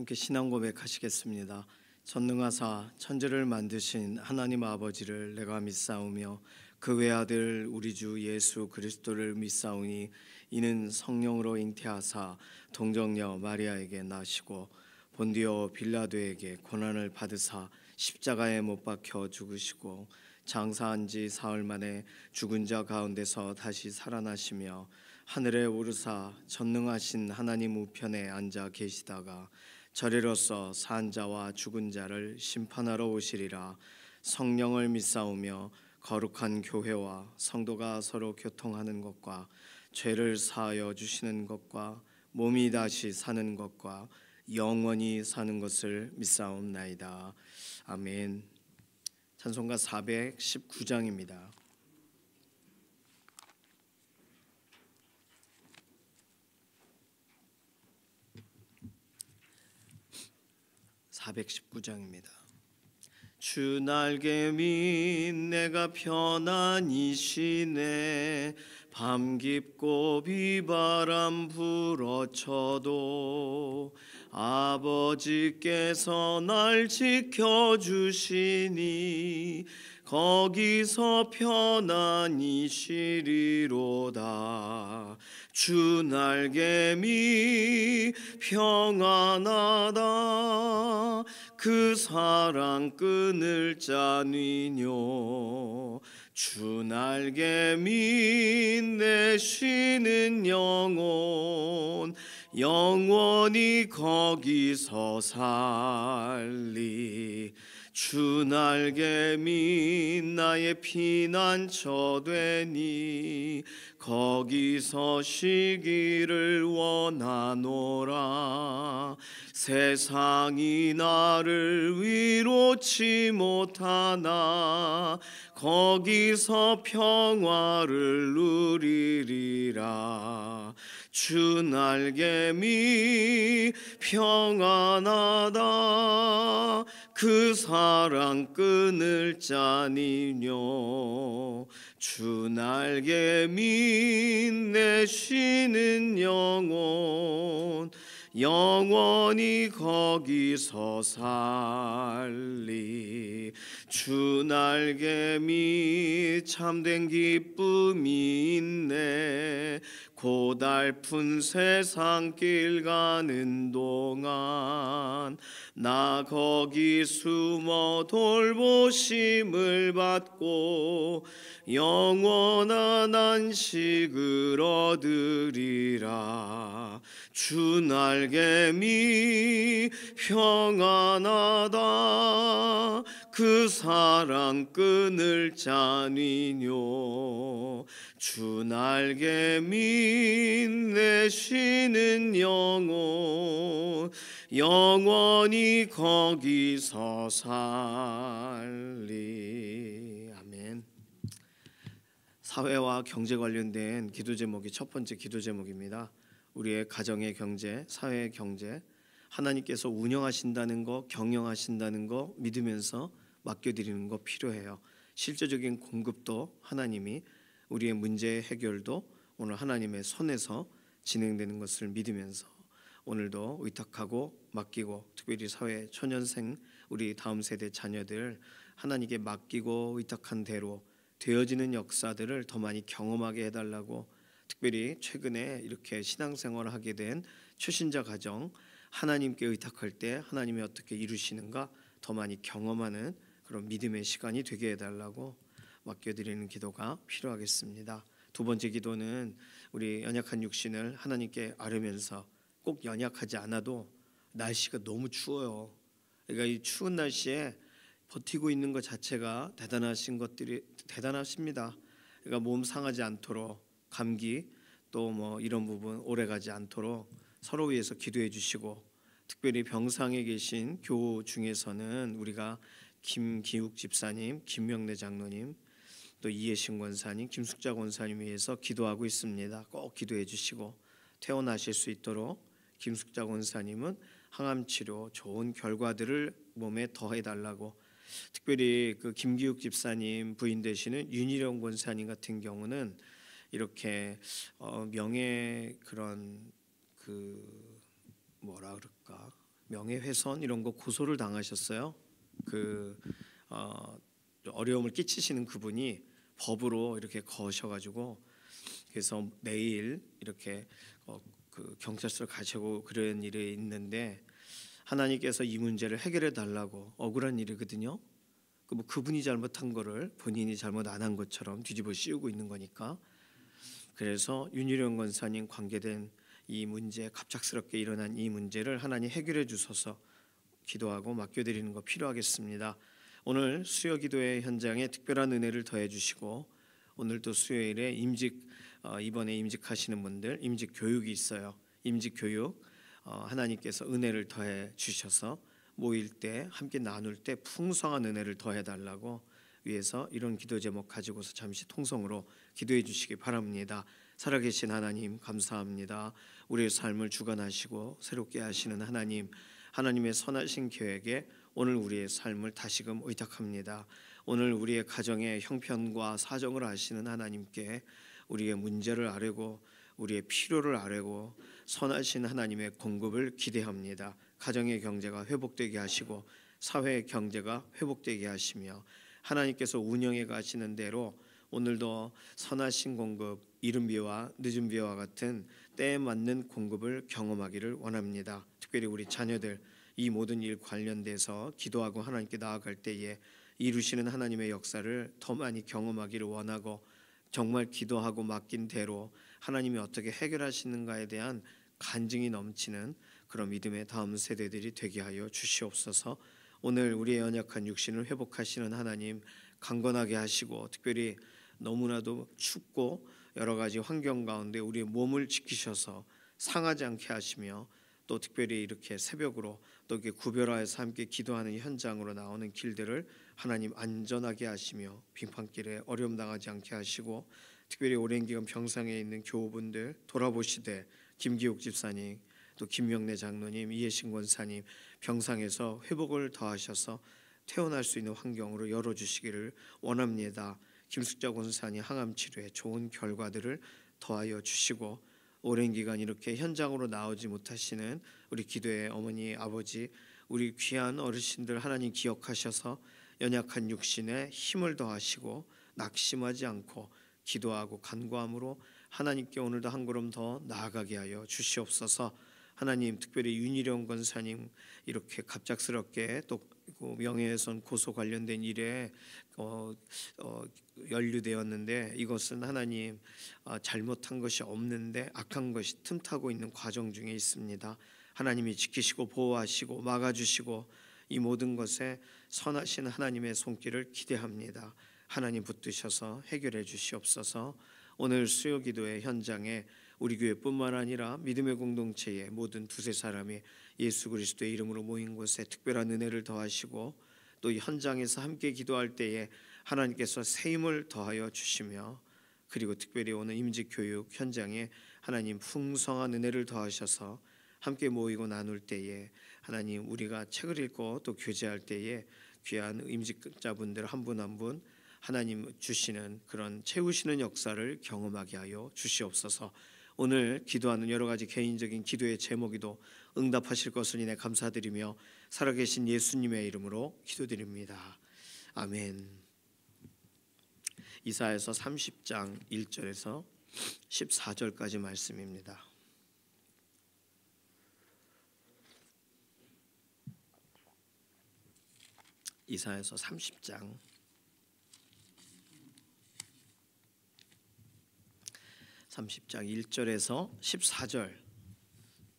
함께 신앙 고백하시겠습니다. 전능하사 천지를 만드신 하나님 아버지를 내가 믿사오며 그 외아들 우리 주 예수 그리스도를 믿사오니 이는 성령으로 잉태하사 동정녀 마리아에게 나시고 본디오 빌라도에게 고난을 받으사 십자가에 못 박혀 죽으시고 장사한 지 사흘 만에 죽은 자 가운데서 다시 살아나시며 하늘에 오르사 전능하신 하나님 우편에 앉아 계시다가 저리로서 산 자와 죽은 자를 심판하러 오시리라. 성령을 믿사오며 거룩한 교회와 성도가 서로 교통하는 것과 죄를 사하여 주시는 것과 몸이 다시 사는 것과 영원히 사는 것을 믿사옵나이다. 아멘. 찬송가 419장입니다. 주 날개 밑 내가 편안히 쉬네. 밤 깊고 비바람 불어쳐도 아버지께서 날 지켜주시니 거기서 편안히 쉬리로다. 주 날개 밑 평안하다. 그 사랑 끊을 자니뇨. 주 날개 밑 내 쉬는 영혼 영원히 거기서 살리. 주 날개 밑 나의 피난처 되니 거기서 쉬기를 원하노라. 세상이 나를 위로치 못하나 거기서 평화를 누리리라. 주 날개 밑 평안하다. 그 사랑 끊을 자니뇨. 주 날개 밑 내 쉬는 영혼 영원히 거기서 살리. 주 날개 밑 참된 기쁨이 있네. 고달픈 세상길 가는 동안 나 거기 숨어 돌보심을 받고 영원한 안식을 얻으리라. 주 날개 밑 평안하다. 그 사랑 끊을 자니뇨. 주 날개 밑 내 쉬는 영혼 영원히 거기서 살리. 아멘. 사회와 경제 관련된 기도 제목이 첫 번째 기도 제목입니다. 우리의 가정의 경제, 사회의 경제, 하나님께서 운영하신다는 거, 경영하신다는 거 믿으면서 맡겨드리는 거 필요해요. 실제적인 공급도 하나님이, 우리의 문제 해결도 오늘 하나님의 손에서 진행되는 것을 믿으면서 오늘도 의탁하고 맡기고, 특별히 사회 초년생 우리 다음 세대 자녀들 하나님께 맡기고 의탁한 대로 되어지는 역사들을 더 많이 경험하게 해달라고, 특별히 최근에 이렇게 신앙생활을 하게 된 초신자 가정, 하나님께 의탁할 때 하나님이 어떻게 이루시는가 더 많이 경험하는 그런 믿음의 시간이 되게 해달라고 맡겨드리는 기도가 필요하겠습니다. 두 번째 기도는 우리 연약한 육신을 하나님께 아뢰면서, 꼭 연약하지 않아도 날씨가 너무 추워요. 그러니까 이 추운 날씨에 버티고 있는 것 자체가 대단하신 것들이 대단하십니다. 그러니까 몸 상하지 않도록, 감기 또 뭐 이런 부분 오래가지 않도록 서로 위해서 기도해 주시고, 특별히 병상에 계신 교우 중에서는 우리가 김기욱 집사님, 김명래 장로님, 또 이혜신 권사님, 김숙자 권사님 위해서 기도하고 있습니다. 꼭 기도해 주시고 퇴원하실 수 있도록, 김숙자 권사님은 항암 치료 좋은 결과들을 몸에 더해 달라고, 특별히 그 김기욱 집사님 부인 되시는 윤희령 권사님 같은 경우는 이렇게 명예 그런 그 뭐라 그럴까, 명예훼손 이런 거 고소를 당하셨어요. 어려움을 끼치시는 그분이 법으로 이렇게 거셔가지고 그래서 내일 이렇게 그 경찰서를 가시고 그런 일이 있는데 하나님께서 이 문제를 해결해 달라고 억울한 일이거든요. 뭐 그분이 잘못한 거를 본인이 잘못 안 한 것처럼 뒤집어 씌우고 있는 거니까. 그래서 윤희룡 권사님 관계된 이 문제, 갑작스럽게 일어난 이 문제를 하나님 해결해 주셔서 기도하고 맡겨드리는 거 필요하겠습니다. 오늘 수요 기도의 현장에 특별한 은혜를 더해 주시고 오늘 또 수요일에 이번에 임직하시는 분들 임직 교육이 있어요. 임직 교육 하나님께서 은혜를 더해 주셔서 모일 때 함께 나눌 때 풍성한 은혜를 더해 달라고 위해서 이런 기도 제목 가지고서 잠시 통성으로 기도해 주시기 바랍니다. 살아계신 하나님 감사합니다. 우리의 삶을 주관하시고 새롭게 하시는 하나님, 하나님의 선하신 계획에 오늘 우리의 삶을 다시금 의탁합니다. 오늘 우리의 가정의 형편과 사정을 아시는 하나님께 우리의 문제를 아뢰고 우리의 필요를 아뢰고 선하신 하나님의 공급을 기대합니다. 가정의 경제가 회복되게 하시고 사회의 경제가 회복되게 하시며 하나님께서 운영해 가시는 대로 오늘도 선하신 공급, 이른 비와 늦은 비와 같은 때에 맞는 공급을 경험하기를 원합니다. 특별히 우리 자녀들 이 모든 일 관련돼서 기도하고 하나님께 나아갈 때에 이루시는 하나님의 역사를 더 많이 경험하기를 원하고 정말 기도하고 맡긴 대로 하나님이 어떻게 해결하시는가에 대한 간증이 넘치는 그런 믿음의 다음 세대들이 되게 하여 주시옵소서. 오늘 우리의 연약한 육신을 회복하시는 하나님 강건하게 하시고 특별히 너무나도 춥고 여러 가지 환경 가운데 우리의 몸을 지키셔서 상하지 않게 하시며 또 특별히 이렇게 새벽으로 또 이렇게 구별하여서 함께 기도하는 현장으로 나오는 길들을 하나님 안전하게 하시며 빙판길에 어려움 당하지 않게 하시고 특별히 오랜 기간 병상에 있는 교우분들 돌아보시되 김기욱 집사님 또 김명래 장로님 이해신 권사님 병상에서 회복을 더하셔서 퇴원할 수 있는 환경으로 열어주시기를 원합니다. 김숙자 권사님 항암 치료에 좋은 결과들을 더하여 주시고 오랜 기간 이렇게 현장으로 나오지 못하시는 우리 기도의 어머니 아버지 우리 귀한 어르신들 하나님 기억하셔서 연약한 육신에 힘을 더하시고 낙심하지 않고 기도하고 간구함으로 하나님께 오늘도 한 걸음 더 나아가게 하여 주시옵소서. 하나님 특별히 윤희룡 권사님 이렇게 갑작스럽게 또 명예훼손 고소 관련된 일에 연루되었는데 이것은 하나님 잘못한 것이 없는데 악한 것이 틈타고 있는 과정 중에 있습니다. 하나님이 지키시고 보호하시고 막아주시고 이 모든 것에 선하신 하나님의 손길을 기대합니다. 하나님 붙드셔서 해결해 주시옵소서. 오늘 수요 기도의 현장에 우리 교회뿐만 아니라 믿음의 공동체의 모든 두세 사람이 예수 그리스도의 이름으로 모인 곳에 특별한 은혜를 더하시고 또 현장에서 함께 기도할 때에 하나님께서 새 힘을 더하여 주시며 그리고 특별히 오늘 임직교육 현장에 하나님 풍성한 은혜를 더하셔서 함께 모이고 나눌 때에 하나님 우리가 책을 읽고 또 교제할 때에 귀한 임직자분들 한 분 한 분 하나님 주시는 그런 채우시는 역사를 경험하게 하여 주시옵소서. 오늘 기도하는 여러 가지 개인적인 기도의 제목에도 응답하실 것을 인해 감사드리며 살아계신 예수님의 이름으로 기도드립니다. 아멘. 이사야서 30장 1절에서 14절까지 말씀입니다. 이사야서 30장 1절에서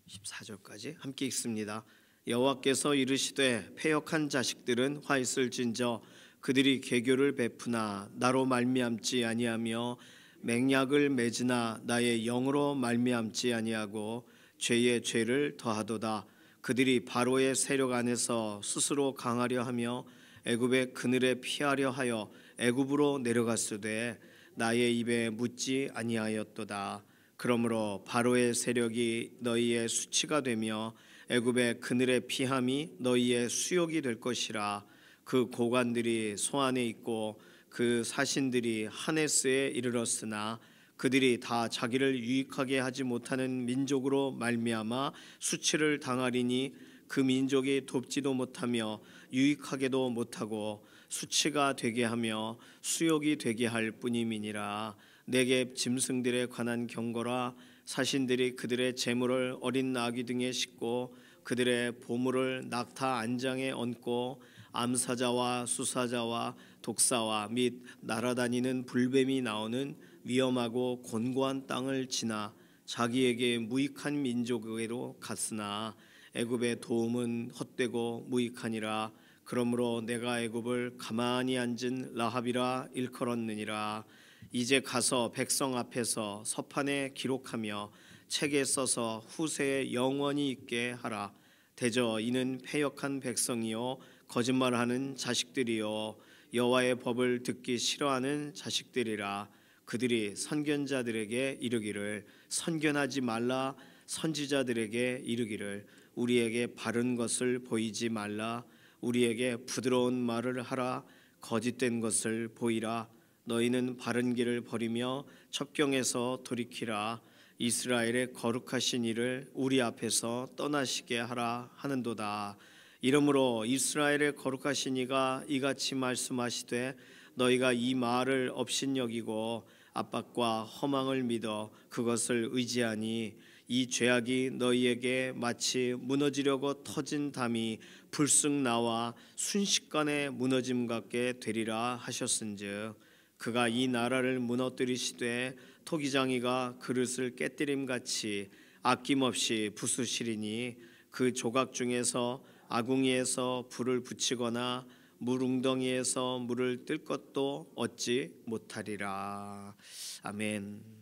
14절까지 함께 읽습니다. 여호와께서 이르시되 패역한 자식들은 화 있을진저 그들이 계교를 베푸나 나로 말미암지 아니하며 맹약을 맺으나 나의 영으로 말미암지 아니하고 죄의 죄를 더하도다. 그들이 바로의 세력 안에서 스스로 강하려 하며 애굽의 그늘에 피하려 하여 애굽으로 내려갔으되 나의 입에 묻지 아니하였도다. 그러므로 바로의 세력이 너희의 수치가 되며 애굽의 그늘의 피함이 너희의 수욕이 될 것이라. 그 고관들이 소안에 있고 그 사신들이 하네스에 이르렀으나 그들이 다 자기를 유익하게 하지 못하는 민족으로 말미암아 수치를 당하리니 그 민족이 돕지도 못하며 유익하게도 못하고 수치가 되게 하며 수욕이 되게 할 뿐임이니라. 내게 짐승들에 관한 경고라. 사신들이 그들의 재물을 어린 나귀 등에 싣고 그들의 보물을 낙타 안장에 얹고 암사자와 수사자와 독사와 및 날아다니는 불뱀이 나오는 위험하고 곤고한 땅을 지나 자기에게 무익한 민족에게로 갔으나 애굽의 도움은 헛되고 무익하니라. 그러므로 내가 애굽을 가만히 앉은 라합이라 일컬었느니라. 이제 가서 백성 앞에서 서판에 기록하며 책에 써서 후세에 영원히 있게 하라. 대저 이는 패역한 백성이요 거짓말하는 자식들이요 여호와의 법을 듣기 싫어하는 자식들이라. 그들이 선견자들에게 이르기를 선견하지 말라. 선지자들에게 이르기를 우리에게 바른 것을 보이지 말라. 우리에게 부드러운 말을 하라. 거짓된 것을 보이라. 너희는 바른 길을 버리며 첩경에서 돌이키라. 이스라엘의 거룩하신 이를 우리 앞에서 떠나시게 하라 하는도다. 이러므로 이스라엘의 거룩하신 이가 이같이 말씀하시되 너희가 이 말을 업신여기고 압박과 허망을 믿어 그것을 의지하니 이 죄악이 너희에게 마치 무너지려고 터진 담이 불쑥 나와 순식간에 무너짐 같게 되리라 하셨은즉 그가 이 나라를 무너뜨리시되 토기장이가 그릇을 깨뜨림 같이 아낌없이 부수시리니 그 조각 중에서 아궁이에서 불을 붙이거나 물웅덩이에서 물을 뜰 것도 얻지 못하리라. 아멘.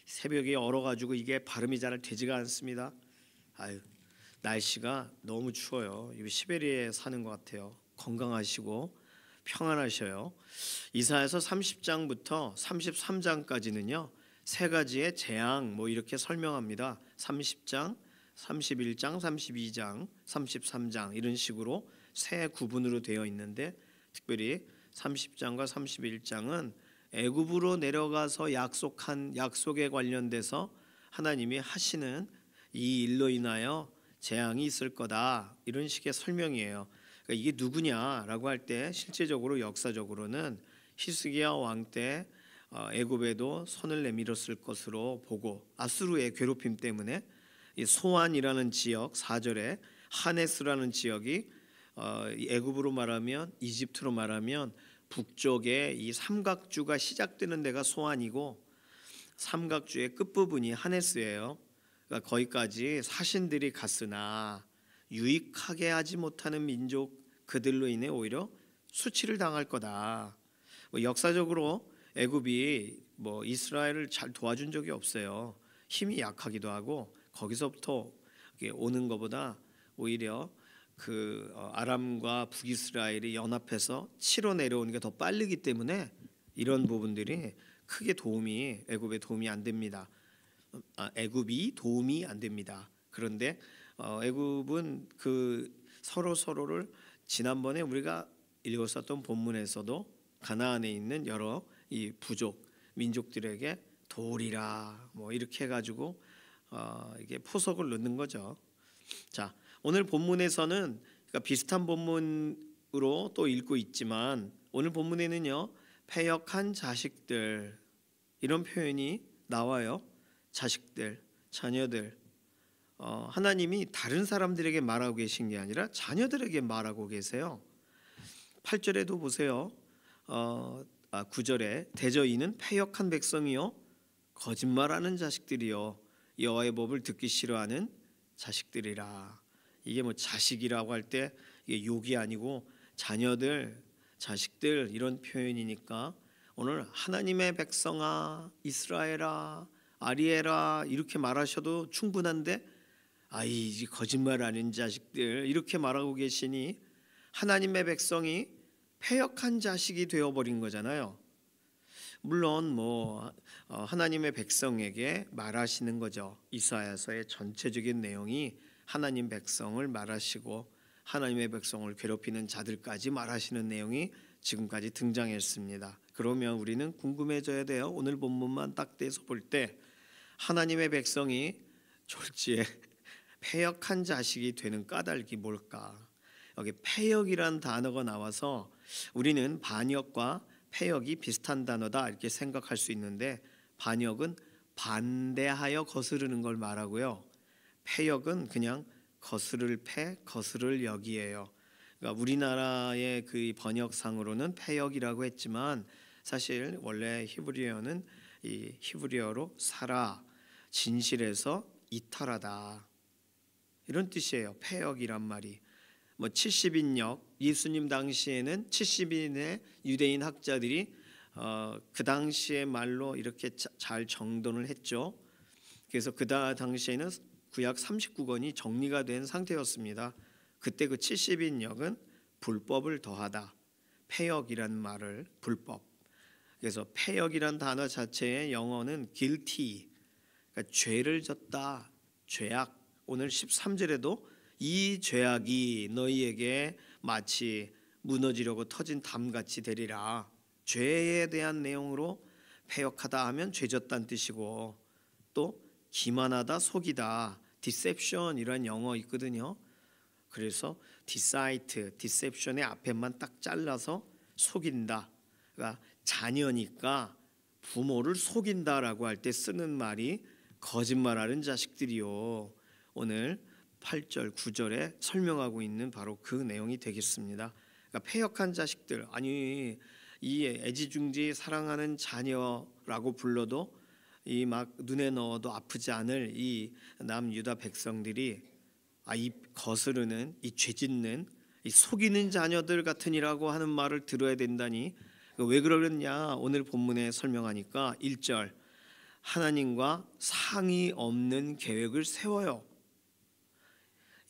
새벽에 얼어가지고 이게 발음이 잘 되지가 않습니다. 아유, 날씨가 너무 추워요. 시베리아에 사는 것 같아요. 건강하시고 평안하셔요. 이사야서 30장부터 33장까지는요 세 가지의 재앙 이렇게 설명합니다. 30장, 31장, 32장, 33장 이런 식으로 세 구분으로 되어 있는데 특별히 30장과 31장은 애굽으로 내려가서 약속한 약속에 관련돼서 하나님이 하시는 이 일로 인하여 재앙이 있을 거다 이런 식의 설명이에요. 그러니까 이게 누구냐라고 할 때 실제적으로 역사적으로는 히스기야 왕 때 애굽에도 손을 내밀었을 것으로 보고 아수르의 괴롭힘 때문에 이 소안이라는 지역 4절에 하네스라는 지역이 애굽으로 말하면 이집트로 말하면 북쪽에 이 삼각주가 시작되는 데가 소안이고 삼각주의 끝부분이 하네스예요. 그러니까 거기까지 사신들이 갔으나 유익하게 하지 못하는 민족 그들로 인해 오히려 수치를 당할 거다. 역사적으로 애굽이 이스라엘을 잘 도와준 적이 없어요. 힘이 약하기도 하고 거기서부터 오는 것보다 오히려 그 아람과 북이스라엘이 연합해서 치러 내려오는 게 더 빠르기 때문에 이런 부분들이 크게 애굽에 도움이 안 됩니다. 애굽이 도움이 안 됩니다. 그런데 애굽은 그 서로를 지난번에 우리가 읽었었던 본문에서도 가나안에 있는 여러 이 부족 민족들에게 도우리라 이렇게 해가지고 이게 포석을 넣는 거죠. 자, 오늘 본문에서는 그러니까 비슷한 본문으로 또 읽고 있지만 오늘 본문에는요 패역한 자식들 이런 표현이 나와요. 자식들, 자녀들. 하나님이 다른 사람들에게 말하고 계신 게 아니라 자녀들에게 말하고 계세요. 8절에도 보세요. 9절에 대저 이는 패역한 백성이요 거짓말하는 자식들이요 여호와의 법을 듣기 싫어하는 자식들이라. 이게 자식이라고 할 때 이게 욕이 아니고 자녀들, 자식들 이런 표현이니까 오늘 하나님의 백성아, 이스라엘아, 아리에라 이렇게 말하셔도 충분한데 이 거짓말하는 자식들 이렇게 말하고 계시니 하나님의 백성이 패역한 자식이 되어버린 거잖아요. 물론 하나님의 백성에게 말하시는 거죠. 이사야서의 전체적인 내용이 하나님 백성을 말하시고 하나님의 백성을 괴롭히는 자들까지 말하시는 내용이 지금까지 등장했습니다. 그러면 우리는 궁금해져야 돼요. 오늘 본문만 딱 떼서 볼 때 하나님의 백성이 졸지에 패역한 자식이 되는 까닭이 뭘까? 여기 패역이란 단어가 나와서 우리는 반역과 패역이 비슷한 단어다 이렇게 생각할 수 있는데, 반역은 반대하여 거스르는 걸 말하고요. 패역은 그냥 거스를 패, 거스를 역이에요. 그러니까 우리나라의 그 번역상으로는 패역이라고 했지만 사실 원래 히브리어는 이 히브리어로 살아, 진실에서 이탈하다 이런 뜻이에요. 패역이란 말이. 뭐 70인역, 예수님 당시에는 70인의 유대인 학자들이 그 당시의 말로 이렇게 잘 정돈을 했죠. 그래서 그 당시에는 구약 39권이 정리가 된 상태였습니다. 그때 그 70인역은 불법을 더하다, 패역이란 말을 불법. 그래서 패역이란 단어 자체의 영어는 guilty, 그러니까 죄를 졌다, 죄악. 오늘 13절에도 이 죄악이 너희에게 마치 무너지려고 터진 담같이 되리라. 죄에 대한 내용으로 패역하다 하면 죄졌다는 뜻이고, 또 기만하다, 속이다, deception 이런 영어 있거든요. 그래서 deceit, deception의 앞에만 딱 잘라서 속인다. 그러니까 자녀니까 부모를 속인다라고 할 때 쓰는 말이 거짓말하는 자식들이요. 오늘 8절, 9절에 설명하고 있는 바로 그 내용이 되겠습니다. 그러니까 패역한 자식들, 아니 이 애지중지 사랑하는 자녀라고 불러도 이 막 눈에 넣어도 아프지 않을 이 남유다 백성들이 이 거스르는, 이 죄짓는, 이 속이는 자녀들 같으니라고 하는 말을 들어야 된다니. 왜 그러느냐? 오늘 본문에 설명하니까 1절, 하나님과 상의 없는 계획을 세워요.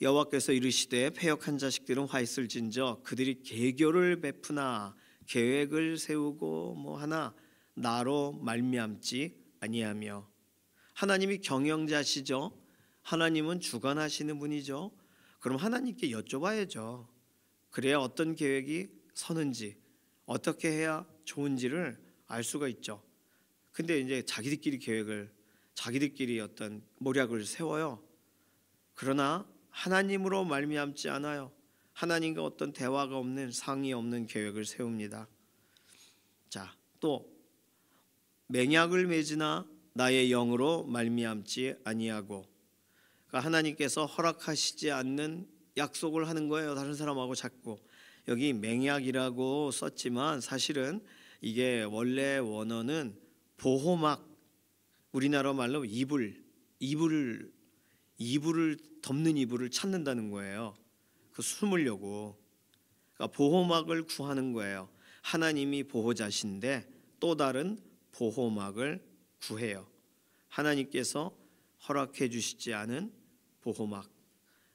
여호와께서 이르시되 패역한 자식들은 화 있을진저 그들이 계교를 베푸나 계획을 세우고 뭐 하나 나로 말미암지 아니하며. 하나님이 경영자시죠. 하나님은 주관하시는 분이죠. 그럼 하나님께 여쭤봐야죠. 그래야 어떤 계획이 서는지, 어떻게 해야 좋은지를 알 수가 있죠. 근데 이제 자기들끼리 계획을, 자기들끼리 어떤 모략을 세워요. 그러나 하나님으로 말미암지 않아요. 하나님과 어떤 대화가 없는, 상의 없는 계획을 세웁니다. 자, 또 맹약을 맺으나 나의 영으로 말미암지 아니하고. 그러니까 하나님께서 허락하시지 않는 약속을 하는 거예요. 다른 사람하고 자꾸. 여기 맹약이라고 썼지만 사실은 이게 원래 원어는 보호막, 우리나라 말로 이불을 덮는 이불을 찾는다는 거예요. 그 숨으려고. 그러니까 보호막을 구하는 거예요. 하나님이 보호자신데 또 다른 보호막을 구해요. 하나님께서 허락해 주시지 않은 보호막.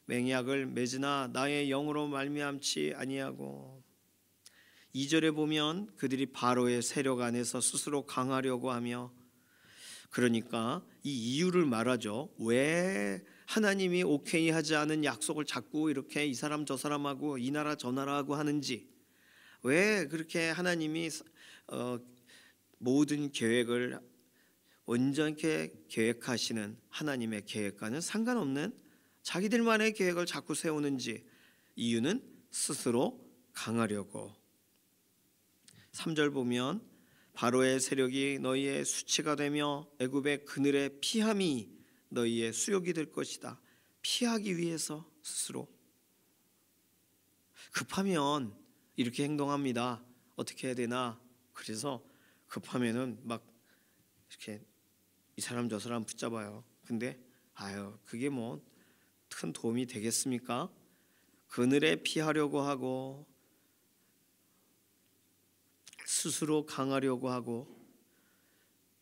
맹약을 맺으나 나의 영으로 말미암지 아니하고. 2절에 보면 그들이 바로의 세력 안에서 스스로 강하려고 하며, 그러니까 이 이유를 말하죠. 왜 하나님이 오케이 하지 않은 약속을 자꾸 이렇게 이 사람 저 사람하고 이 나라 저 나라하고 하는지, 왜 그렇게 하나님이 모든 계획을 온전히 계획하시는 하나님의 계획과는 상관없는 자기들만의 계획을 자꾸 세우는지. 이유는 스스로 강하려고. 3절 보면 바로의 세력이 너희의 수치가 되며 애굽의 그늘의 피함이 너희의 수욕이 될 것이다. 피하기 위해서 스스로. 급하면 이렇게 행동합니다. 어떻게 해야 되나? 그래서 급하면은 막 이렇게 이 사람 저 사람 붙잡아요. 근데 그게 뭐 큰 도움이 되겠습니까? 그늘에 피하려고 하고 스스로 강하려고 하고.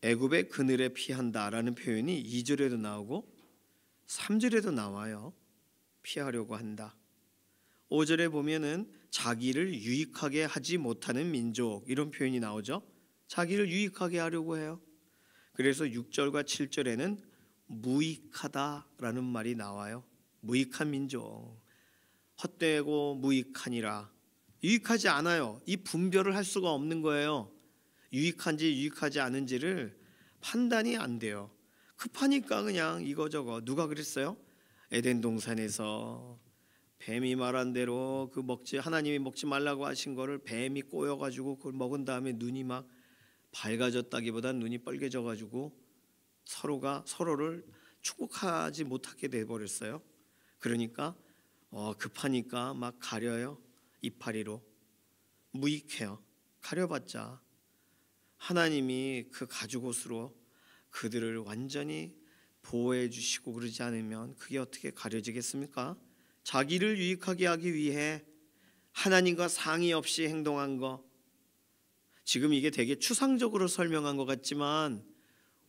애굽의 그늘에 피한다라는 표현이 2절에도 나오고 3절에도 나와요. 피하려고 한다. 5절에 보면은 자기를 유익하게 하지 못하는 민족, 이런 표현이 나오죠. 자기를 유익하게 하려고 해요. 그래서 6절과 7절에는 무익하다라는 말이 나와요. 무익한 민족, 헛되고 무익하니라. 유익하지 않아요. 이 분별을 할 수가 없는 거예요. 유익한지 유익하지 않은지를 판단이 안 돼요. 급하니까 그냥 이거저거. 누가 그랬어요? 에덴 동산에서 뱀이 말한 대로 하나님이 먹지 말라고 하신 거를 뱀이 꼬여가지고 그걸 먹은 다음에 눈이 막 밝아졌다기보단 눈이 빨개져가지고 서로가 서로를 축복하지 못하게 돼 버렸어요. 그러니까 급하니까 막 가려요. 이파리로 무익해요. 가려봤자 하나님이 그 가죽옷으로 그들을 완전히 보호해 주시고 그러지 않으면 그게 어떻게 가려지겠습니까? 자기를 유익하게 하기 위해 하나님과 상의 없이 행동한 거, 지금 이게 되게 추상적으로 설명한 것 같지만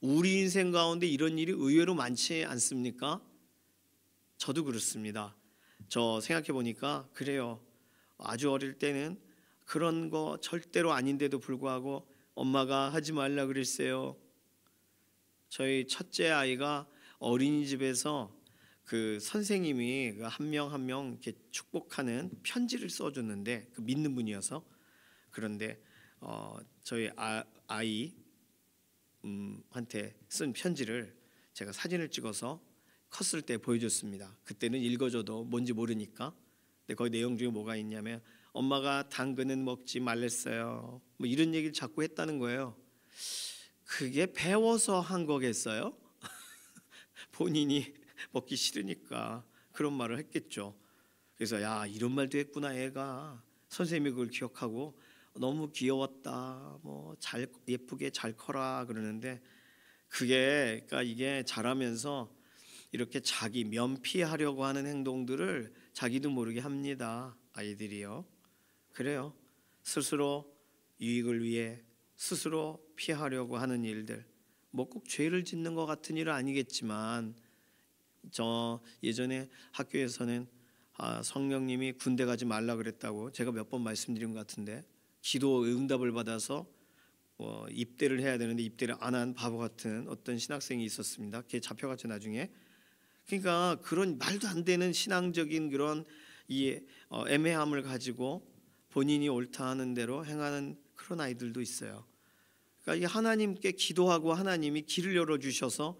우리 인생 가운데 이런 일이 의외로 많지 않습니까? 저도 그렇습니다. 저 생각해 보니까 그래요. 아주 어릴 때는 그런 거 절대로 아닌데도 불구하고 엄마가 하지 말라 그랬어요. 저희 첫째 아이가 어린이집에서 그 선생님이 한 명 한 명 이렇게 축복하는 편지를 써줬는데 그 믿는 분이어서, 그런데 저희 아이 한테 쓴 편지를 제가 사진을 찍어서 컸을 때 보여줬습니다. 그때는 읽어줘도 뭔지 모르니까. 근데 거기 내용 중에 뭐가 있냐면 엄마가 당근은 먹지 말랬어요. 뭐 이런 얘기를 자꾸 했다는 거예요. 그게 배워서 한 거겠어요? 본인이 먹기 싫으니까 그런 말을 했겠죠. 그래서 야, 이런 말도 했구나 애가. 선생님이 그걸 기억하고 너무 귀여웠다, 뭐 잘 예쁘게 잘 커라 그러는데, 그러니까 이게 자라면서 이렇게 자기 면피하려고 하는 행동들을 자기도 모르게 합니다. 아이들이요. 그래요. 스스로 유익을 위해 스스로 피하려고 하는 일들, 뭐 꼭 죄를 짓는 것 같은 일은 아니겠지만, 저 예전에 학교에서는 성령님이 군대 가지 말라 그랬다고 제가 몇 번 말씀드린 것 같은데, 기도 응답을 받아서 입대를 해야 되는데 입대를 안 한 바보 같은 어떤 신학생이 있었습니다. 걔 잡혀갔죠 나중에. 그러니까 그런 말도 안 되는 신앙적인 그런 애매함을 가지고 본인이 옳다 하는 대로 행하는 그런 아이들도 있어요. 그러니까 이 하나님께 기도하고 하나님이 길을 열어 주셔서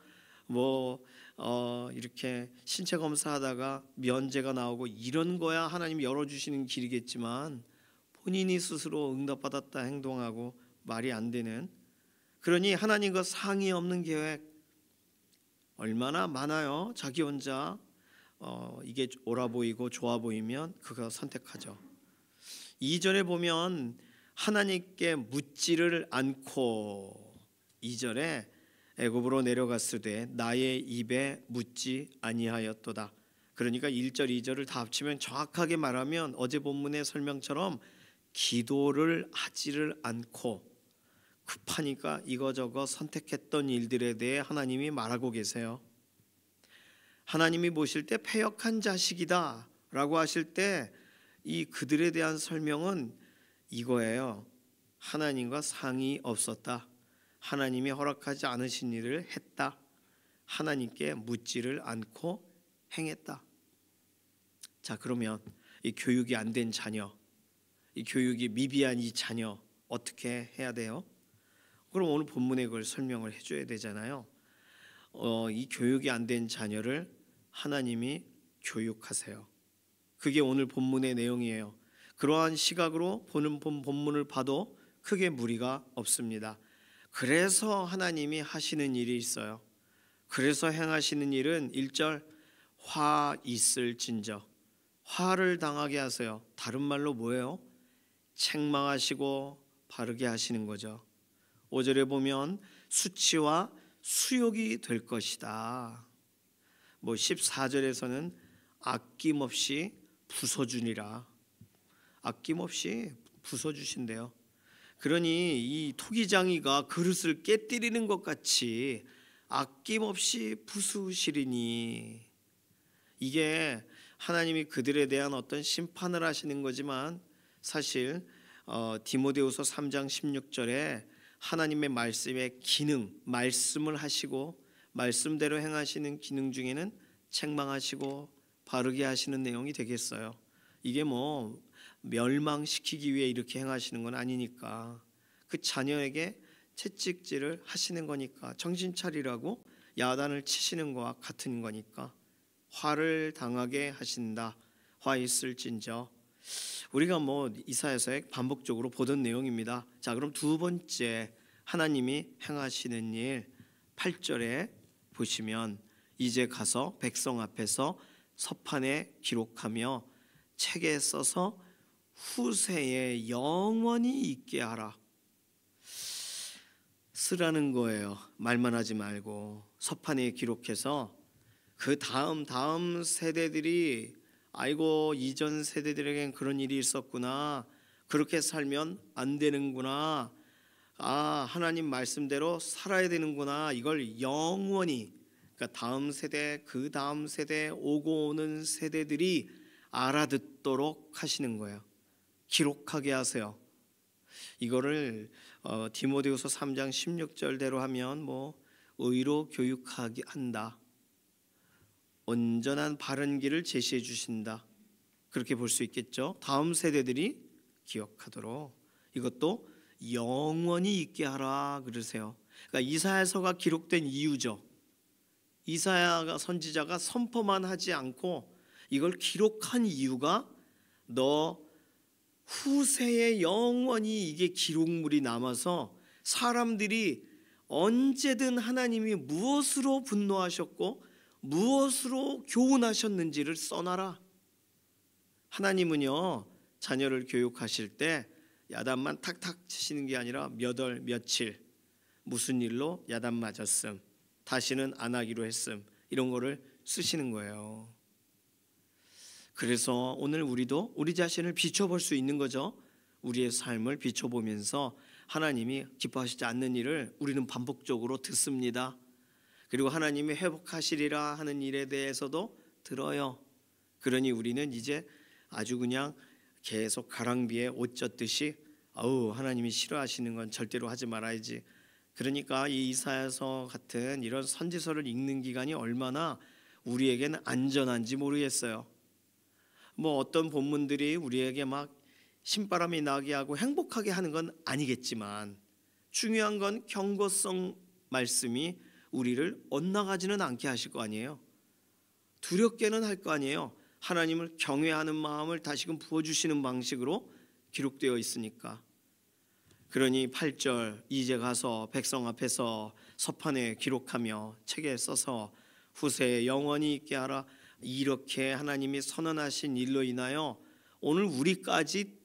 이렇게 신체 검사하다가 면제가 나오고 이런 거야 하나님이 열어 주시는 길이겠지만, 본인이 스스로 응답받았다 행동하고 말이 안 되는, 그러니 하나님과 상의 없는 계획 얼마나 많아요. 자기 혼자 이게 옳아 보이고 좋아 보이면 그거 선택하죠. 2절에 보면 하나님께 묻지를 않고, 2절에 애굽으로 내려갔으되 나의 입에 묻지 아니하였도다. 그러니까 1절 2절을 다 합치면 정확하게 말하면 어제 본문의 설명처럼 기도를 하지를 않고 급하니까 이거저거 선택했던 일들에 대해 하나님이 말하고 계세요. 하나님이 보실 때 패역한 자식이다 라고 하실 때 이 그들에 대한 설명은 이거예요. 하나님과 상의 없었다. 하나님이 허락하지 않으신 일을 했다. 하나님께 묻지를 않고 행했다. 자, 그러면 이 교육이 안 된 자녀, 이 교육이 미비한 이 자녀 어떻게 해야 돼요? 그럼 오늘 본문에 그걸 설명을 해줘야 되잖아요. 이 교육이 안 된 자녀를 하나님이 교육하세요. 그게 오늘 본문의 내용이에요. 그러한 시각으로 본문을 봐도 크게 무리가 없습니다. 그래서 하나님이 하시는 일이 있어요. 그래서 행하시는 일은 1절 화 있을진저, 화를 당하게 하세요. 다른 말로 뭐예요? 책망하시고 바르게 하시는 거죠. 5절에 보면 수치와 수욕이 될 것이다. 14절에서는 아낌없이 부숴주니라. 아낌없이 부숴주신대요. 그러니 이 토기장이가 그릇을 깨뜨리는 것 같이 아낌없이 부수시리니, 이게 하나님이 그들에 대한 어떤 심판을 하시는 거지만, 사실 디모데후서 3장 16절에 하나님의 말씀의 기능, 말씀을 하시고 말씀대로 행하시는 기능 중에는 책망하시고 바르게 하시는 내용이 되겠어요. 이게 멸망시키기 위해 이렇게 행하시는 건 아니니까, 그 자녀에게 채찍질을 하시는 거니까, 정신 차리라고 야단을 치시는 거와 같은 거니까 화를 당하게 하신다. 화 있을진저. 우리가 이사야서에 반복적으로 보던 내용입니다. 자, 그럼 두 번째 하나님이 행하시는 일 8절에 보시면 이제 가서 백성 앞에서 서판에 기록하며 책에 써서 후세에 영원히 있게 하라. 쓰라는 거예요. 말만 하지 말고 서판에 기록해서 그 다음 세대들이 아이고 이전 세대들에겐 그런 일이 있었구나, 그렇게 살면 안 되는구나, 하나님 말씀대로 살아야 되는구나, 이걸 영원히, 그러니까 다음 세대 그 다음 세대 오고 오는 세대들이 알아듣도록 하시는 거예요. 기록하게 하세요. 이거를 디모데후서 3장 16절대로 하면 의로 교육하게 한다, 온전한 바른 길을 제시해 주신다, 그렇게 볼 수 있겠죠. 다음 세대들이 기억하도록 이것도 영원히 있게 하라 그러세요. 그러니까 이사야서가 기록된 이유죠. 이사야 선지자가 선포만 하지 않고 이걸 기록한 이유가 너 후세에 영원히 이게 기록물이 남아서 사람들이 언제든 하나님이 무엇으로 분노하셨고 무엇으로 교훈하셨는지를 써놔라. 하나님은요, 자녀를 교육하실 때 야단만 탁탁 치시는 게 아니라 몇 월 며칠 무슨 일로 야단 맞았음, 다시는 안 하기로 했음, 이런 거를 쓰시는 거예요. 그래서 오늘 우리도 우리 자신을 비춰볼 수 있는 거죠. 우리의 삶을 비춰보면서 하나님이 기뻐하시지 않는 일을 우리는 반복적으로 듣습니다. 그리고 하나님이 회복하시리라 하는 일에 대해서도 들어요. 그러니 우리는 이제 아주 그냥 계속 가랑비에 옷 젖듯이 하나님이 싫어하시는 건 절대로 하지 말아야지. 그러니까 이 이사야서 같은 이런 선지서를 읽는 기간이 얼마나 우리에게는 안전한지 모르겠어요. 어떤 본문들이 우리에게 막 신바람이 나게 하고 행복하게 하는 건 아니겠지만 중요한 건 경고성 말씀이 우리를 엇나가지는 않게 하실 거 아니에요. 두렵게는 할 거 아니에요. 하나님을 경외하는 마음을 다시금 부어주시는 방식으로 기록되어 있으니까. 그러니 8절 이제 가서 백성 앞에서 서판에 기록하며 책에 써서 후세에 영원히 있게 하라, 이렇게 하나님이 선언하신 일로 인하여 오늘 우리까지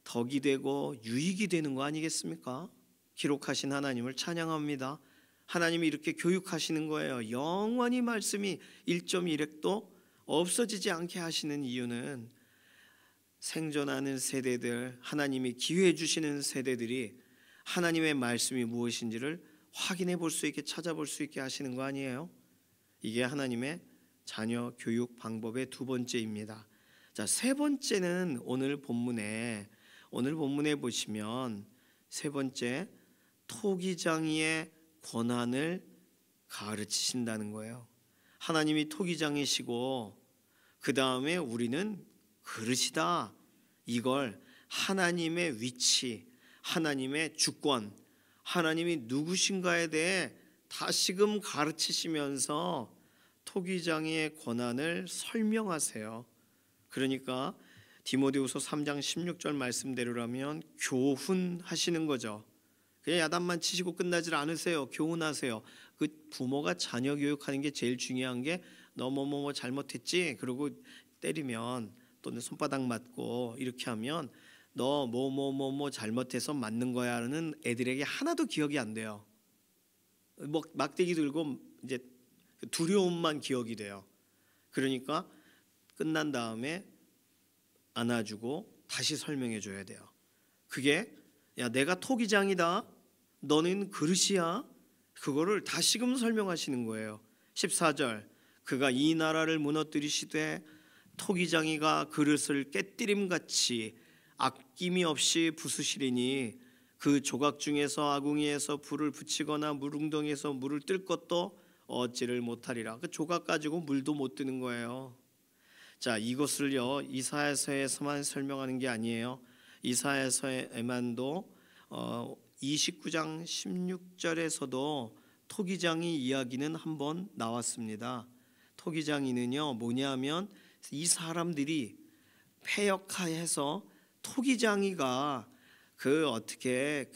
덕이 되고 유익이 되는 거 아니겠습니까? 기록하신 하나님을 찬양합니다. 하나님이 이렇게 교육하시는 거예요. 영원히 말씀이 1.1획도 없어지지 않게 하시는 이유는 생존하는 세대들, 하나님이 기회해 주시는 세대들이 하나님의 말씀이 무엇인지를 확인해 볼 수 있게, 찾아볼 수 있게 하시는 거 아니에요? 이게 하나님의 자녀 교육 방법의 두 번째입니다. 자, 세 번째는 오늘 본문에 보시면 세 번째, 토기장이의 권한을 가르치신다는 거예요. 하나님이 토기장이시고 그 다음에 우리는 그릇이다. 이걸 하나님의 위치, 하나님의 주권, 하나님이 누구신가에 대해 다시금 가르치시면서 토기장의 권한을 설명하세요. 그러니까 디모데후서 3장 16절 말씀대로라면 교훈하시는 거죠. 그냥 야단만 치시고 끝나질 않으세요. 교훈하세요. 그 부모가 자녀 교육하는 게 제일 중요한 게 너 뭐 잘못했지? 그러고 때리면, 또는 손바닥 맞고 이렇게 하면 너 뭐 잘못해서 맞는 거야라는 애들에게 하나도 기억이 안 돼요. 막대기 들고 이제 두려움만 기억이 돼요. 그러니까 끝난 다음에 안아주고 다시 설명해 줘야 돼요. 그게 야, 내가 토기장이다, 너는 그릇이야, 그거를 다시금 설명하시는 거예요. 14절, 그가 이 나라를 무너뜨리시되 토기장이가 그릇을 깨뜨림같이 아낌이 없이 부수시리니 그 조각 중에서 아궁이에서 불을 붙이거나 물웅덩이에서 물을 뜰 것도 얻지를 못하리라. 그 조각 가지고 물도 못 뜨는 거예요. 자, 이것을요 이사야서에서만 설명하는 게 아니에요. 이사야서에만도 29장 16절에서도 토기장의 이야기는 한번 나왔습니다. 토기장이는요 뭐냐면 이 사람들이 패역해서 토기장이가 어떻게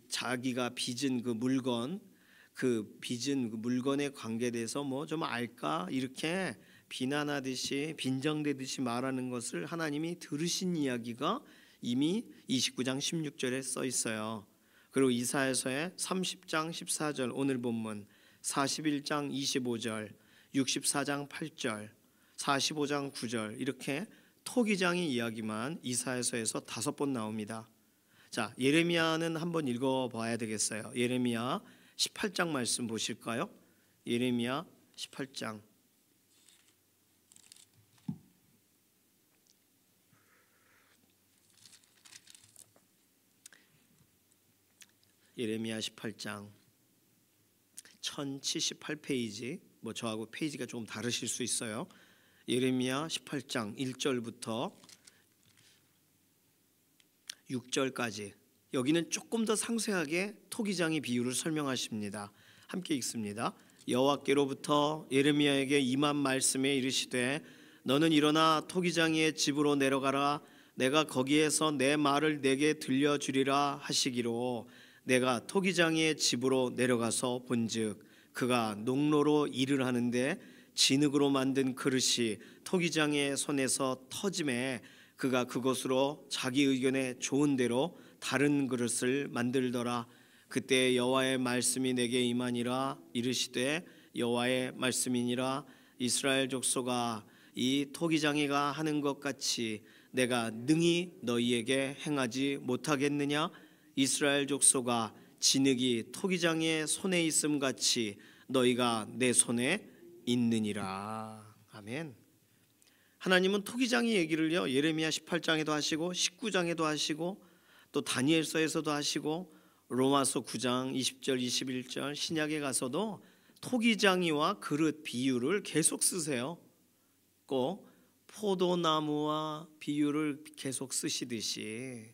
자기가 빚은 빚은 그 물건에 관계돼서 뭐 좀 알까 이렇게 비난하듯이 빈정대듯이 말하는 것을 하나님이 들으신 이야기가 이미 29장 16절에 써 있어요. 그리고 이사야서의 30장 14절 오늘 본문, 41장 25절, 64장 8절, 45장 9절 이렇게 토기장의 이야기만 이사야서에서 5번 나옵니다. 자, 예레미야는 한번 읽어봐야 되겠어요. 예레미야 18장 말씀 보실까요? 예레미야 18장. 예레미야 18장 1078페이지, 뭐 저하고 페이지가 조금 다르실 수 있어요. 예레미야 18장 1절부터 6절까지 여기는 조금 더 상세하게 토기장의 비유를 설명하십니다. 함께 읽습니다. 여호와께로부터 예레미야에게 임한 말씀에 이르시되 너는 일어나 토기장이의 집으로 내려가라. 내가 거기에서 내 말을 내게 들려주리라 하시기로 내가 토기장이의 집으로 내려가서 본즉 그가 농로로 일을 하는데 진흙으로 만든 그릇이 토기장이의 손에서 터짐에 그가 그것으로 자기 의견에 좋은 대로 다른 그릇을 만들더라. 그때 여호와의 말씀이 내게 임하니라. 이르시되 여호와의 말씀이니라. 이스라엘 족속아, 이 토기장이가 하는 것 같이 내가 능히 너희에게 행하지 못하겠느냐? 이스라엘 족속아, 진흙이 토기장이의 손에 있음 같이 너희가 내 손에 있느니라. 아멘. 하나님은 토기장의 얘기를요 예레미야 18장에도 하시고 19장에도 하시고 또 다니엘서에서도 하시고 로마서 9장 20절 21절 신약에 가서도 토기장이와 그릇 비유를 계속 쓰세요. 꼭 포도나무와 비유를 계속 쓰시듯이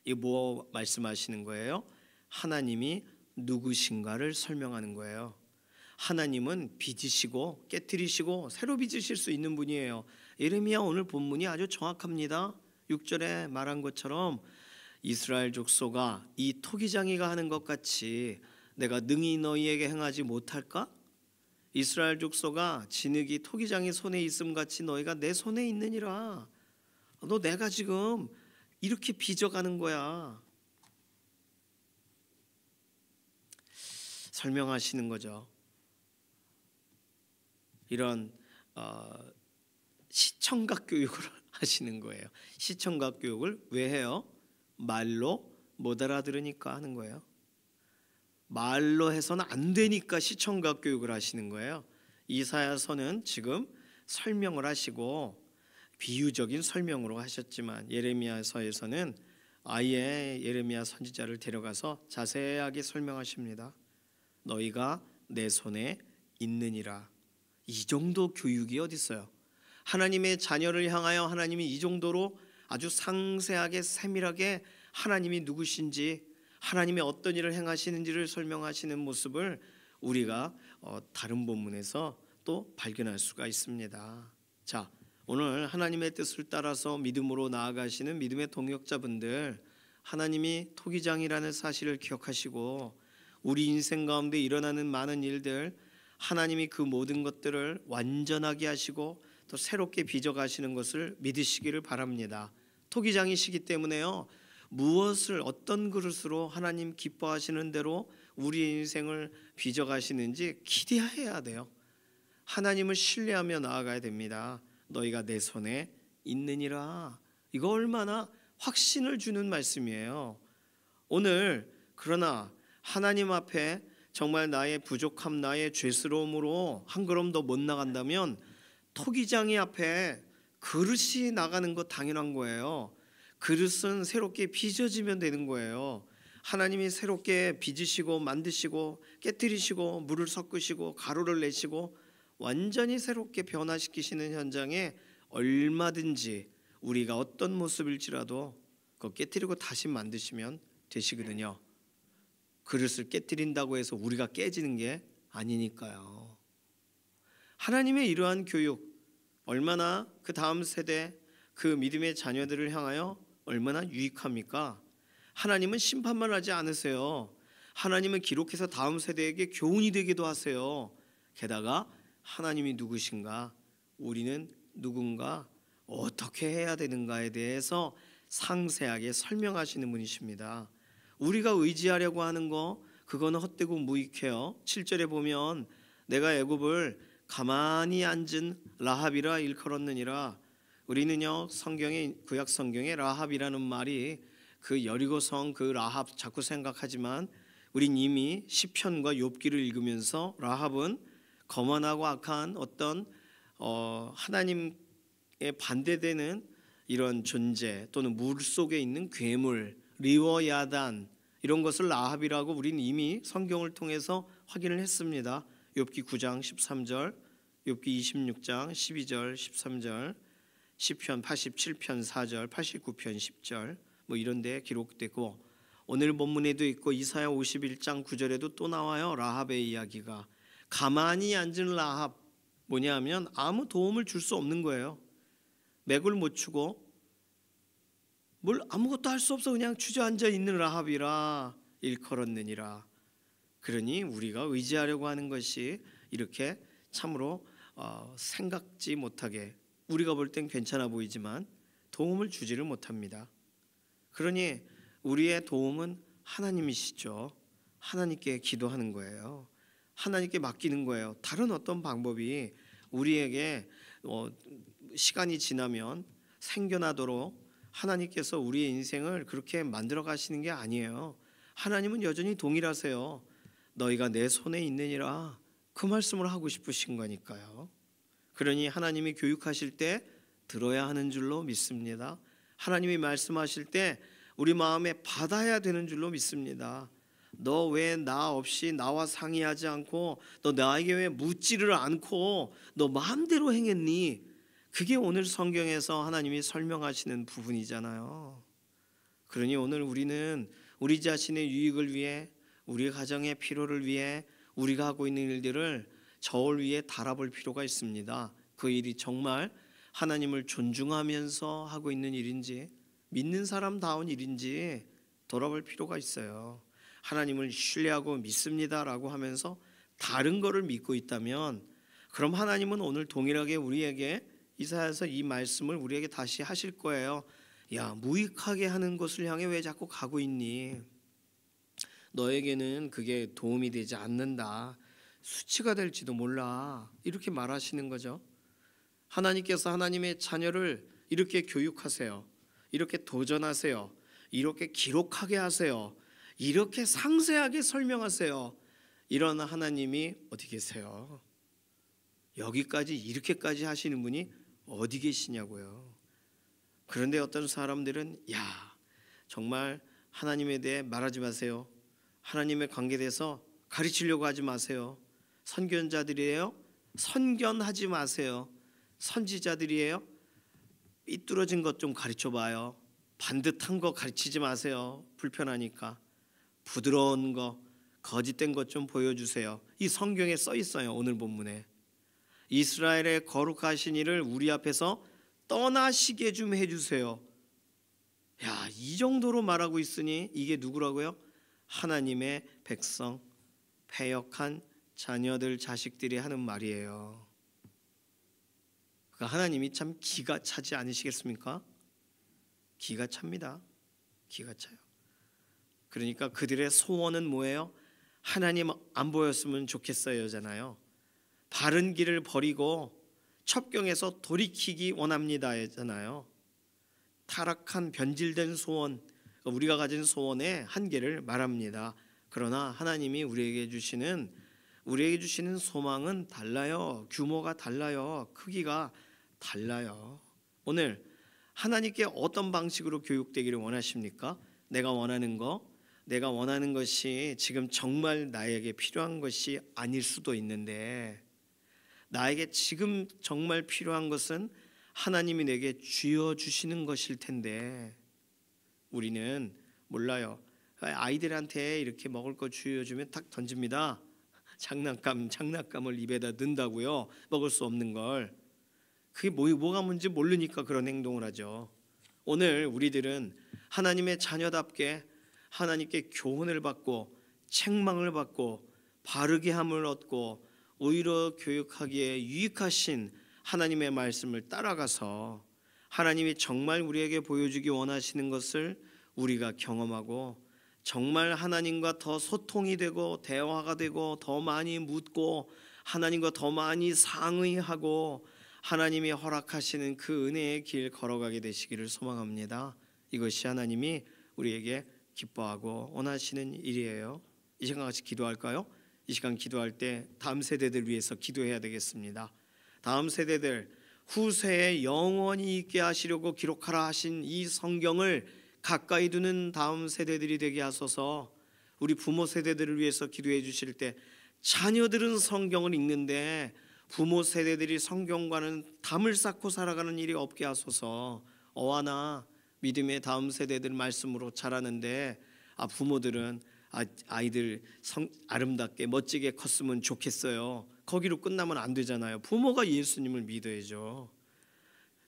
이 뭐 말씀하시는 거예요? 하나님이 누구신가를 설명하는 거예요. 하나님은 빚으시고 깨뜨리시고 새로 빚으실 수 있는 분이에요. 예레미야 오늘 본문이 아주 정확합니다. 6절에 말한 것처럼 이스라엘 족속아, 이 토기장이가 하는 것 같이 내가 능히 너희에게 행하지 못할까? 이스라엘 족속아, 진흙이 토기장이 손에 있음 같이 너희가 내 손에 있느니라. 너 내가 지금 이렇게 빚어가는 거야. 설명하시는 거죠. 이런 시청각 교육을 하시는 거예요. 시청각 교육을 왜 해요? 말로 못 알아들으니까 하는 거예요. 말로 해서는 안 되니까 시청각 교육을 하시는 거예요. 이사야서는 지금 설명을 하시고 비유적인 설명으로 하셨지만 예레미야서에서는 아예 예레미야 선지자를 데려가서 자세하게 설명하십니다. 너희가 내 손에 있느니라. 이 정도 교육이 어디 있어요? 하나님의 자녀를 향하여 하나님이 이 정도로 아주 상세하게 세밀하게 하나님이 누구신지 하나님이 어떤 일을 행하시는지를 설명하시는 모습을 우리가 다른 본문에서 또 발견할 수가 있습니다. 자, 오늘 하나님의 뜻을 따라서 믿음으로 나아가시는 믿음의 동역자분들, 하나님이 토기장이라는 사실을 기억하시고 우리 인생 가운데 일어나는 많은 일들, 하나님이 그 모든 것들을 완전하게 하시고 또 새롭게 빚어가시는 것을 믿으시기를 바랍니다. 토기장이시기 때문에요, 무엇을 어떤 그릇으로 하나님 기뻐하시는 대로 우리 인생을 빚어가시는지 기대해야 돼요. 하나님을 신뢰하며 나아가야 됩니다. 너희가 내 손에 있느니라. 이거 얼마나 확신을 주는 말씀이에요. 오늘 그러나 하나님 앞에 정말 나의 부족함, 나의 죄스러움으로 한 걸음 더 못 나간다면 토기장이 앞에 그릇이 나가는 것 당연한 거예요. 그릇은 새롭게 빚어지면 되는 거예요. 하나님이 새롭게 빚으시고 만드시고 깨뜨리시고 물을 섞으시고 가루를 내시고 완전히 새롭게 변화시키시는 현장에 얼마든지 우리가 어떤 모습일지라도 그거 깨뜨리고 다시 만드시면 되시거든요. 그릇을 깨뜨린다고 해서 우리가 깨지는 게 아니니까요. 하나님의 이러한 교육 얼마나 그 다음 세대 그 믿음의 자녀들을 향하여 얼마나 유익합니까? 하나님은 심판만 하지 않으세요. 하나님은 기록해서 다음 세대에게 교훈이 되기도 하세요. 게다가 하나님이 누구신가, 우리는 누군가, 어떻게 해야 되는가에 대해서 상세하게 설명하시는 분이십니다. 우리가 의지하려고 하는 거 그거는 헛되고 무익해요. 7절에 보면 내가 애굽을 가만히 앉은 라합이라 일컬었느니라. 우리는요, 성경에, 구약 성경에 라합이라는 말이 그 여리고성 그 라합 자꾸 생각하지만 우린 이미 시편과 욥기를 읽으면서 라합은 거만하고 악한 어떤 하나님에 반대되는 이런 존재, 또는 물 속에 있는 괴물, 리워야단, 이런 것을 라합이라고 우리는 이미 성경을 통해서 확인을 했습니다. 욥기 9장 13절, 욥기 26장 12절 13절, 시편 87편 4절, 89편 10절 뭐 이런 데 기록되고, 오늘 본문에도 있고 이사야 51장 9절에도 또 나와요. 라합의 이야기가. 가만히 앉은 라합, 뭐냐면 아무 도움을 줄 수 없는 거예요. 맥을 못 추고 뭘 아무것도 할 수 없어 그냥 주저앉아 있는 라합이라 일컬었느니라. 그러니 우리가 의지하려고 하는 것이 이렇게 참으로 생각지 못하게, 우리가 볼 땐 괜찮아 보이지만 도움을 주지를 못합니다. 그러니 우리의 도움은 하나님이시죠. 하나님께 기도하는 거예요. 하나님께 맡기는 거예요. 다른 어떤 방법이 우리에게 시간이 지나면 생겨나도록 하나님께서 우리의 인생을 그렇게 만들어 가시는 게 아니에요. 하나님은 여전히 동일하세요. 너희가 내 손에 있느니라, 그 말씀을 하고 싶으신 거니까요. 그러니 하나님이 교육하실 때 들어야 하는 줄로 믿습니다. 하나님이 말씀하실 때 우리 마음에 받아야 되는 줄로 믿습니다. 너 왜 나 없이 나와 상의하지 않고, 너 나에게 왜 묻지를 않고 너 마음대로 행했니? 그게 오늘 성경에서 하나님이 설명하시는 부분이잖아요. 그러니 오늘 우리는 우리 자신의 유익을 위해, 우리 가정의 필요를 위해 우리가 하고 있는 일들을 저울 위에 달아볼 필요가 있습니다. 그 일이 정말 하나님을 존중하면서 하고 있는 일인지, 믿는 사람다운 일인지 돌아볼 필요가 있어요. 하나님을 신뢰하고 믿습니다라고 하면서 다른 거를 믿고 있다면, 그럼 하나님은 오늘 동일하게 우리에게 이사야서 이 말씀을 우리에게 다시 하실 거예요. 야, 무익하게 하는 것을 향해 왜 자꾸 가고 있니? 너에게는 그게 도움이 되지 않는다. 수치가 될지도 몰라. 이렇게 말하시는 거죠. 하나님께서 하나님의 자녀를 이렇게 교육하세요. 이렇게 도전하세요. 이렇게 기록하게 하세요. 이렇게 상세하게 설명하세요. 이런 하나님이 어디 계세요? 여기까지 이렇게까지 하시는 분이 어디 계시냐고요. 그런데 어떤 사람들은 야, 정말 하나님에 대해 말하지 마세요. 하나님의 관계에 대해서 가르치려고 하지 마세요. 선견자들이에요? 선견하지 마세요. 선지자들이에요? 삐뚤어진 것 좀 가르쳐 봐요. 반듯한 거 가르치지 마세요. 불편하니까. 부드러운 거, 거짓된 것 좀 보여주세요. 이 성경에 써 있어요. 오늘 본문에. 이스라엘의 거룩하신 이를 우리 앞에서 떠나시게 좀 해주세요. 야, 이 정도로 말하고 있으니 이게 누구라고요? 하나님의 백성, 패역한 자녀들, 자식들이 하는 말이에요. 그러니까 하나님이 참 기가 차지 않으시겠습니까? 기가 찹니다. 기가 차요. 그러니까 그들의 소원은 뭐예요? 하나님 안 보였으면 좋겠어요잖아요. 바른 길을 버리고 첩경에서 돌이키기 원합니다잖아요. 타락한 변질된 소원, 우리가 가진 소원의 한계를 말합니다. 그러나 하나님이 우리에게 주시는 소망은 달라요. 규모가 달라요. 크기가 달라요. 오늘 하나님께 어떤 방식으로 교육되기를 원하십니까? 내가 원하는 것이 지금 정말 나에게 필요한 것이 아닐 수도 있는데, 나에게 지금 정말 필요한 것은 하나님이 내게 쥐어주시는 것일 텐데 우리는 몰라요. 아이들한테 이렇게 먹을 거 쥐어주면 탁 던집니다. 장난감을 입에다 넣는다고요? 먹을 수 없는 걸. 그게 뭐가 뭔지 모르니까 그런 행동을 하죠. 오늘 우리들은 하나님의 자녀답게 하나님께 교훈을 받고 책망을 받고 바르게 함을 얻고 오히려 교육하기에 유익하신 하나님의 말씀을 따라가서 하나님이 정말 우리에게 보여주기 원하시는 것을 우리가 경험하고 정말 하나님과 더 소통이 되고 대화가 되고 더 많이 묻고 하나님과 더 많이 상의하고 하나님이 허락하시는 그 은혜의 길 걸어가게 되시기를 소망합니다. 이것이 하나님이 우리에게 기뻐하고 원하시는 일이에요. 이 시간 같이 기도할까요? 이 시간 기도할 때 다음 세대들 위해서 기도해야 되겠습니다. 다음 세대들 후세에 영원히 있게 하시려고 기록하라 하신 이 성경을 가까이 두는 다음 세대들이 되게 하소서. 우리 부모 세대들을 위해서 기도해 주실 때 자녀들은 성경을 읽는데 부모 세대들이 성경과는 담을 쌓고 살아가는 일이 없게 하소서. 어와나 믿음의 다음 세대들 말씀으로 자라는데 부모들은 아이들 아름답게 멋지게 컸으면 좋겠어요. 거기로 끝나면 안 되잖아요. 부모가 예수님을 믿어야죠.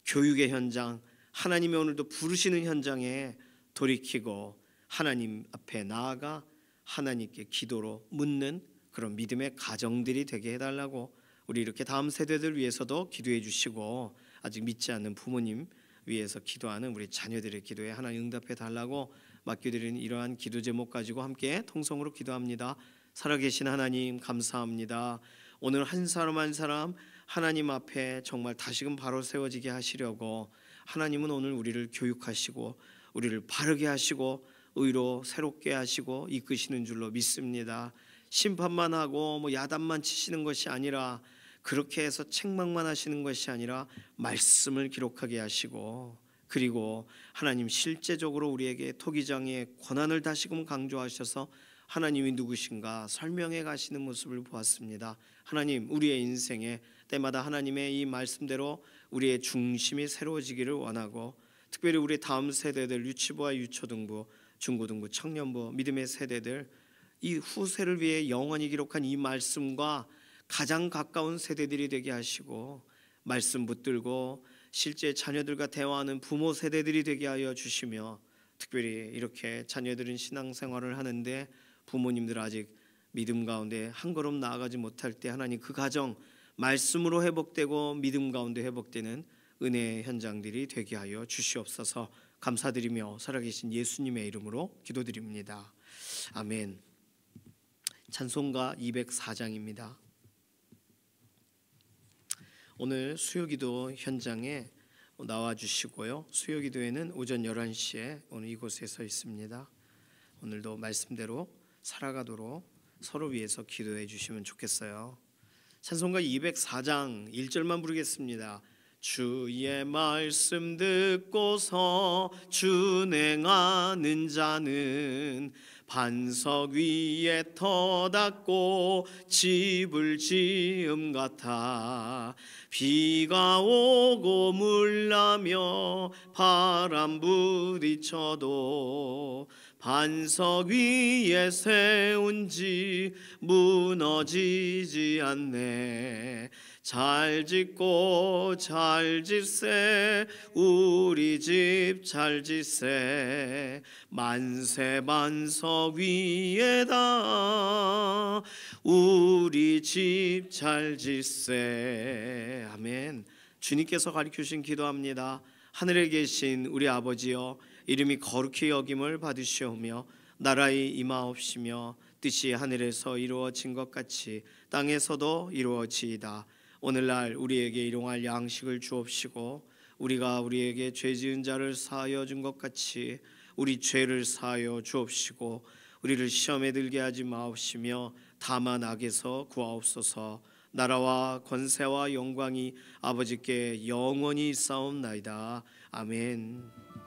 교육의 현장, 하나님이 오늘도 부르시는 현장에 돌이키고 하나님 앞에 나아가 하나님께 기도로 묻는 그런 믿음의 가정들이 되게 해달라고 우리 이렇게 다음 세대들 위해서도 기도해 주시고 아직 믿지 않는 부모님 위해서 기도하는 우리 자녀들의 기도에 하나님 응답해 달라고 맡겨드리는 이러한 기도 제목 가지고 함께 통성으로 기도합니다. 살아계신 하나님 감사합니다. 오늘 한 사람 한 사람 하나님 앞에 정말 다시금 바로 세워지게 하시려고 하나님은 오늘 우리를 교육하시고 우리를 바르게 하시고 의로 새롭게 하시고 이끄시는 줄로 믿습니다. 심판만 하고 야단만 치시는 것이 아니라 그렇게 해서 책망만 하시는 것이 아니라 말씀을 기록하게 하시고 그리고 하나님 실제적으로 우리에게 토기장의 권한을 다시금 강조하셔서 하나님이 누구신가 설명해 가시는 모습을 보았습니다. 하나님 우리의 인생에 때마다 하나님의 이 말씀대로 우리의 중심이 새로워지기를 원하고 특별히 우리 다음 세대들 유치부와 유초등부, 중고등부, 청년부 믿음의 세대들 이 후세를 위해 영원히 기록한 이 말씀과 가장 가까운 세대들이 되게 하시고 말씀 붙들고 실제 자녀들과 대화하는 부모 세대들이 되게 하여 주시며 특별히 이렇게 자녀들은 신앙생활을 하는데 부모님들 아직 믿음 가운데 한 걸음 나아가지 못할 때 하나님 그 가정 말씀으로 회복되고 믿음 가운데 회복되는 은혜의 현장들이 되게 하여 주시옵소서. 감사드리며 살아계신 예수님의 이름으로 기도드립니다. 아멘. 찬송가 204장입니다. 오늘 수요기도 현장에 나와주시고요. 수요기도회는 오전 11시에 오늘 이곳에 서 있습니다. 오늘도 말씀대로 살아가도록 서로 위해서 기도해 주시면 좋겠어요. 찬송가 204장 1절만 부르겠습니다. 주의 말씀 듣고서 준행하는 자는 반석 위에 터닫고 집을 지음 같아 비가 오고 물나며 바람 부딪혀도 반석 위에 세운 집 무너지지 않네. 잘 짓고 잘 짓세 우리 집 잘 짓세 만세 반석 위에다 우리 집 잘 짓세. 아멘. 주님께서 가르쳐주신 기도합니다. 하늘에 계신 우리 아버지여 이름이 거룩히 여김을 받으시오며 나라의 임하옵시며 뜻이 하늘에서 이루어진 것 같이 땅에서도 이루어지이다. 오늘날 우리에게 일용할 양식을 주옵시고 우리가 우리에게 죄 지은 자를 사하여 준 것 같이 우리 죄를 사하여 주옵시고 우리를 시험에 들게 하지 마옵시며 다만 악에서 구하옵소서. 나라와 권세와 영광이 아버지께 영원히 있사옵나이다. 아멘.